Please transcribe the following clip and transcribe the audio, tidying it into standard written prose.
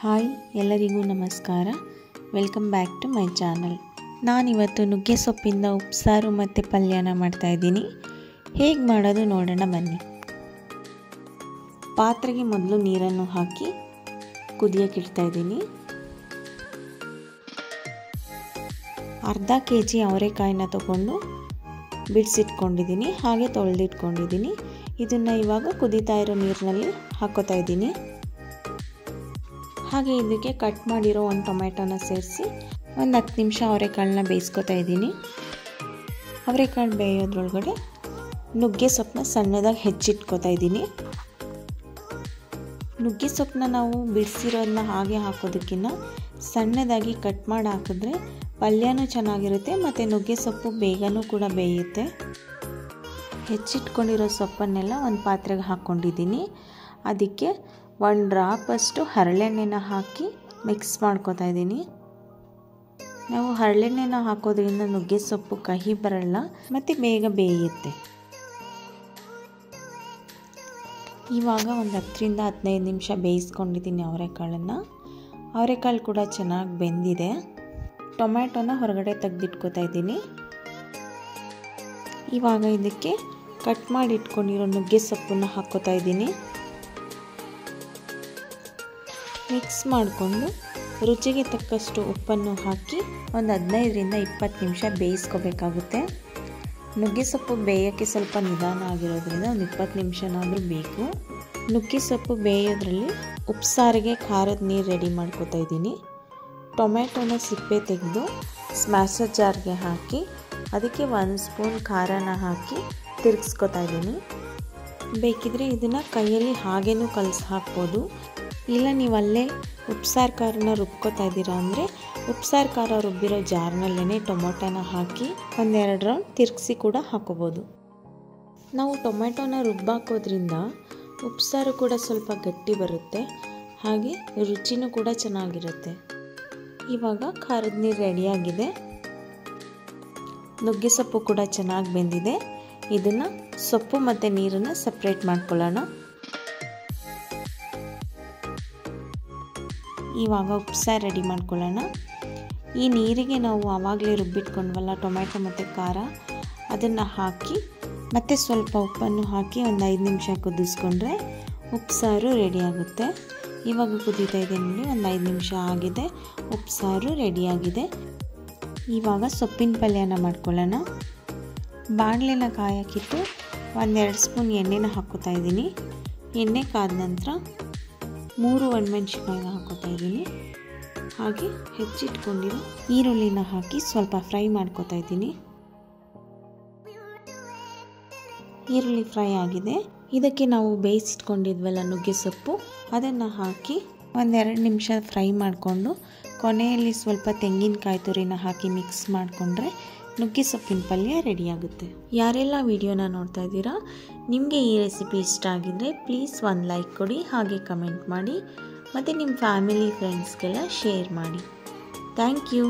Hi ಎಲ್ಲರಿಗೂ ನಮಸ್ಕಾರ. Welcome back to my channel. ನಾನಿವತ್ತು ನುಗ್ಗೆ ಸೊಪ್ಪಿಂದ ಉಪ್ಸಾರು ಮತ್ತು ಪಲ್ಯನ ಮಾಡ್ತಾಯಿದ್ದೀನಿ. ಹೇಗೆ ಮಾಡೋದು ನೋಡೋಣ ಬನ್ನಿ. ಪಾತ್ರೆಗೆ ಮೊದಲು ನೀರನ್ನು ಹಾಕಿ ಕುದಿಯೋಕೆ ಇಡ್ತಾಯಿದ್ದೀನಿ. ಅರ್ಧ kg ಅವರೆಕಾಯಿನ ತಗೊಂಡು ಬಿಡಿಸಿಟ್ಕೊಂಡಿದ್ದೀನಿ, ಹಾಗೆ ತೊಳೆದಿಟ್ಕೊಂಡಿದ್ದೀನಿ. ಇದನ್ನು ಇವಾಗ ಕುದೀತಾ ಇರೋ ನೀರಿನಲ್ಲಿ ಹಾಕೋತಾ ಇದ್ದೀನಿ. ಹಾಗೆ ಇದಕ್ಕೆ ಕಟ್ ಮಾಡಿರೋ ಒಂದು ಟೊಮೆಟೊನ ಸೇರಿಸಿ ಒಂದು 10 ನಿಮಿಷ ಅವರೆಕಾಳನ್ನ ಬೇಯಿಸ್ಕೊತಾ ಇದ್ದೀನಿ. ಅವರೆಕಾಳು ಬೇಯೋದ್ರೊಳಗಡೆ ನುಗ್ಗೆ ಸೊಪ್ಪನ್ನ ಸಣ್ಣದಾಗಿ ಹೆಚ್ಚಿಟ್ಕೋತಾ ಇದ್ದೀನಿ. ನುಗ್ಗೆ ಸೊಪ್ಪನ್ನ ನಾವು ಬಿಡಿಸಿರೋದನ್ನ ಹಾಗೆ ಹಾಕೋದಕ್ಕಿಂತ ಸಣ್ಣದಾಗಿ ಕಟ್ ಮಾಡಿ ಹಾಕಿದ್ರೆ ಪಲ್ಯನೂ ಚೆನ್ನಾಗಿರುತ್ತೆ ಮತ್ತು ನುಗ್ಗೆ ಸೊಪ್ಪು ಬೇಗನೂ ಕೂಡ ಬೇಯುತ್ತೆ. ಹೆಚ್ಚಿಟ್ಕೊಂಡಿರೋ ಸೊಪ್ಪನ್ನೆಲ್ಲ ಒಂದು ಪಾತ್ರೆಗೆ ಹಾಕ್ಕೊಂಡಿದ್ದೀನಿ. ಅದಕ್ಕೆ 1 ಡ್ರಾಪಷ್ಟು ಹರಳೆಣ್ಣೆನ ಹಾಕಿ ಮಿಕ್ಸ್ ಮಾಡ್ಕೊತಾ ಇದ್ದೀನಿ. ನಾವು ಹರಳೆಣ್ಣೆನ ಹಾಕೋದ್ರಿಂದ ನುಗ್ಗೆ ಸೊಪ್ಪು ಕಹಿ ಬರಲ್ಲ ಮತ್ತು ಬೇಗ ಬೇಯುತ್ತೆ. ಇವಾಗ ಒಂದು 10ರಿಂದ 15 ನಿಮಿಷ ಬೇಯಿಸ್ಕೊಂಡಿದ್ದೀನಿ ಅವರೆಕಾಳನ್ನು. ಅವರೆಕಾಳು ಕೂಡ ಚೆನ್ನಾಗಿ ಬೆಂದಿದೆ. ಟೊಮ್ಯಾಟೊನ ಹೊರಗಡೆ ತೆಗೆದಿಟ್ಕೋತಾ ಇದ್ದೀನಿ. ಇವಾಗ ಇದಕ್ಕೆ ಕಟ್ ಮಾಡಿ ಇಟ್ಕೊಂಡಿರೋ ನುಗ್ಗೆ ಸೊಪ್ಪನ್ನು ಹಾಕ್ಕೋತಾ ಇದ್ದೀನಿ. ಮಿಕ್ಸ್ ಮಾಡಿಕೊಂಡು ರುಚಿಗೆ ತಕ್ಕಷ್ಟು ಉಪ್ಪನ್ನು ಹಾಕಿ ಒಂದು 15ರಿಂದ 20 ನಿಮಿಷ ಬೇಯಿಸ್ಕೋಬೇಕಾಗುತ್ತೆ. ನುಗ್ಗೆ ಸೊಪ್ಪು ಬೇಯೋಕ್ಕೆ ಸ್ವಲ್ಪ ನಿಧಾನ ಆಗಿರೋದ್ರಿಂದ ಒಂದು 20 ನಿಮಿಷನಾದರೂ ಬೇಕು. ನುಗ್ಗೆ ಸೊಪ್ಪು ಬೇಯೋದ್ರಲ್ಲಿ ಉಪ್ಸಾರಿಗೆ ಖಾರದ ನೀರು ರೆಡಿ ಮಾಡ್ಕೋತಾ ಇದ್ದೀನಿ. ಟೊಮೆಟೊನ ಸಿಪ್ಪೆ ತೆಗೆದು ಸ್ಮ್ಯಾಶರ್ ಜಾರ್ಗೆ ಹಾಕಿ ಅದಕ್ಕೆ 1 ಸ್ಪೂನ್ ಖಾರನ ಹಾಕಿ ತಿರುಗಿಸ್ಕೊತಾ ಇದ್ದೀನಿ. ಬೇಕಿದ್ರೆ ಇದನ್ನು ಕೈಯಲ್ಲಿ ಹಾಗೇನೂ ಕಲಸಿ ಹಾಕ್ಬೋದು. ಇಲ್ಲ ನೀವು ಅಲ್ಲೇ ಉಪ್ಸಾರು ಖಾರನ ರುಬ್ಕೋತಾ ಇದ್ದೀರಾ ಅಂದರೆ ಉಪ್ಸಾರು ಖಾರ ರುಬ್ಬಿರೋ ಜಾರ್ನಲ್ಲೇ ಟೊಮೊಟೊನ ಹಾಕಿ 1-2 ರೌಂಡ್ ತಿರುಗಿಸಿ ಕೂಡ ಹಾಕೋಬೋದು. ನಾವು ಟೊಮೆಟೊನ ರುಬ್ಬಾಕೋದ್ರಿಂದ ಉಪ್ಸಾರು ಕೂಡ ಸ್ವಲ್ಪ ಗಟ್ಟಿ ಬರುತ್ತೆ, ಹಾಗೆ ರುಚಿನೂ ಕೂಡ ಚೆನ್ನಾಗಿರುತ್ತೆ. ಇವಾಗ ಖಾರದ ನೀರು ರೆಡಿಯಾಗಿದೆ. ನುಗ್ಗೆ ಸೊಪ್ಪು ಕೂಡ ಚೆನ್ನಾಗಿ ಬೆಂದಿದೆ. ಇದನ್ನು ಸೊಪ್ಪು ಮತ್ತು ನೀರನ್ನು ಸಪ್ರೇಟ್ ಮಾಡ್ಕೊಳ್ಳೋಣ. ಇವಾಗ ಉಪ್ಸಾರು ರೆಡಿ ಮಾಡ್ಕೊಳ್ಳೋಣ. ಈ ನೀರಿಗೆ ನಾವು ಆವಾಗಲೇ ರುಬ್ಬಿಟ್ಕೊಂಡ್ವಲ್ಲ ಟೊಮೆಟೊ ಮತ್ತು ಖಾರ, ಅದನ್ನು ಹಾಕಿ ಮತ್ತು ಸ್ವಲ್ಪ ಉಪ್ಪನ್ನು ಹಾಕಿ ಒಂದು 5 ನಿಮಿಷ ಕುದಿಸ್ಕೊಂಡ್ರೆ ಉಪ್ಸಾರು ರೆಡಿಯಾಗುತ್ತೆ. ಇವಾಗ ಕುದೀತಾ ಇದೆ ನೋಡಿ, ಒಂದು 5 ನಿಮಿಷ ಆಗಿದೆ, ಉಪ್ಸಾರು ರೆಡಿಯಾಗಿದೆ. ಇವಾಗ ಸೊಪ್ಪಿನ ಪಲ್ಯನ ಮಾಡ್ಕೊಳ್ಳೋಣ. ಬಾಣಲೆನ ಕಾಯಕ್ಕಿಟ್ಟು 1-2 ಸ್ಪೂನ್ ಎಣ್ಣೆನ ಹಾಕ್ಕೋತಾ ಇದ್ದೀನಿ. ಎಣ್ಣೆ ಕಾದ ನಂತರ 3 ಒಣಮೆಣಸಿನ್ಕಾಯಿನ ಹಾಕೋತಾ ಇದ್ದೀನಿ. ಹಾಗೆ ಹೆಚ್ಚಿಟ್ಕೊಂಡಿರೋ ಈರುಳ್ಳಿನ ಹಾಕಿ ಸ್ವಲ್ಪ ಫ್ರೈ ಮಾಡ್ಕೋತಾ ಇದ್ದೀನಿ. ಈರುಳ್ಳಿ ಫ್ರೈ ಆಗಿದೆ. ಇದಕ್ಕೆ ನಾವು ಬೇಯಿಸಿಟ್ಕೊಂಡಿದ್ವಲ್ಲ ನುಗ್ಗೆ ಸೊಪ್ಪು, ಅದನ್ನು ಹಾಕಿ 1-2 ನಿಮಿಷ ಫ್ರೈ ಮಾಡಿಕೊಂಡು ಕೊನೆಯಲ್ಲಿ ಸ್ವಲ್ಪ ತೆಂಗಿನಕಾಯಿ ತುರಿನ ಹಾಕಿ ಮಿಕ್ಸ್ ಮಾಡಿಕೊಂಡ್ರೆ ನುಗ್ಗೆ ಸೊಪ್ಪಿನ ಪಲ್ಯ ರೆಡಿಯಾಗುತ್ತೆ. ಯಾರೆಲ್ಲ ವಿಡಿಯೋನ ನೋಡ್ತಾ ಇದ್ದೀರಾ, ನಿಮಗೆ ಈ ರೆಸಿಪಿ ಇಷ್ಟ ಆಗಿದ್ದರೆ ಪ್ಲೀಸ್ ಒಂದು ಲೈಕ್ ಕೊಡಿ, ಹಾಗೆ ಕಮೆಂಟ್ ಮಾಡಿ ಮತ್ತು ನಿಮ್ಮ ಫ್ಯಾಮಿಲಿ ಫ್ರೆಂಡ್ಸ್ಗೆಲ್ಲ ಶೇರ್ ಮಾಡಿ. Thank you.